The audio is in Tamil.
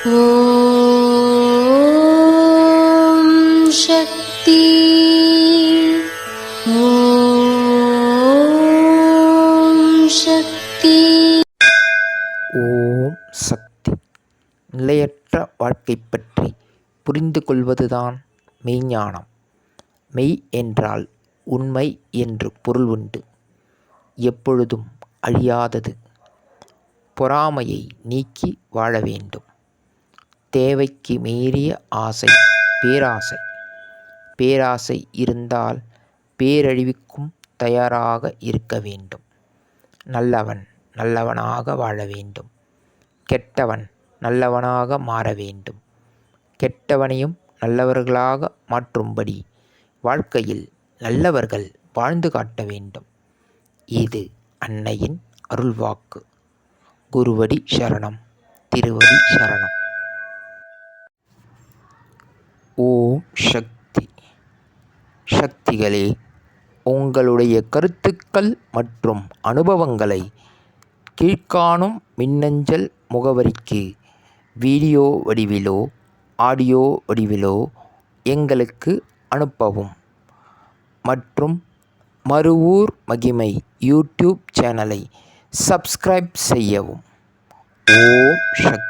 ஓம் சக்தி. ஓம் சக்தி. ஓம் சக்தி. நிலையற்ற வாழ்க்கை பற்றி புரிந்து கொள்வதுதான் மெய்ஞானம். மெய் என்றால் உண்மை என்று பொருள் உண்டு. எப்பொழுதும் அழியாதது. பொறாமையை நீக்கி வாழ வேண்டும். தேவைக்கு மீறிய ஆசை பேராசை. பேராசை இருந்தால் பேரழிவுக்கும் தயாராக இருக்க வேண்டும். நல்லவன் நல்லவனாக வாழ வேண்டும். கெட்டவன் நல்லவனாக மாற வேண்டும். கெட்டவனையும் நல்லவர்களாக மாற்றும்படி வாழ்க்கையில் நல்லவர்கள் வாழ்ந்து காட்ட வேண்டும். இது அன்னையின் அருள்வாக்கு. குருவடி சரணம், திருவடி சரணம். ஓம் சக்தி. சக்திகளே, உங்களுடைய கருத்துக்கள் மற்றும் அனுபவங்களை கீழ்காணும் மின்னஞ்சல் முகவரிக்கு வீடியோ வடிவிலோ ஆடியோ வடிவிலோ எங்களுக்கு அனுப்பவும். மற்றும் மறுவூர் மகிமை யூடியூப் சேனலை சப்ஸ்கிரைப் செய்யவும். ஓம் சக்தி.